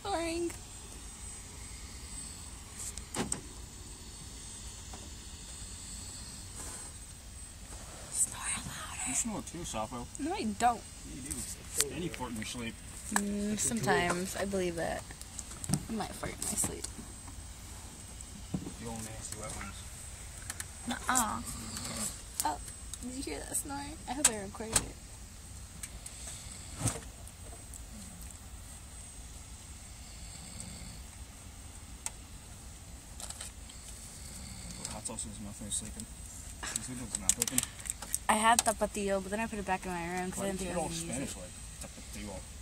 snoring. Snore louder. You snore too, Sappho. No, I don't. You do. And you fart in your sleep. Sometimes. I believe that. I might fart in my sleep. You old nasty wet ones. Nuh-uh. Oh, did you hear that snoring? I hope I recorded it. Hot sauce is nothing sleeping. These windows are not open. I had tapatio, but then I put it back in my room because I Why didn't do you think I all was going to use Spanish it. like? Tapatio.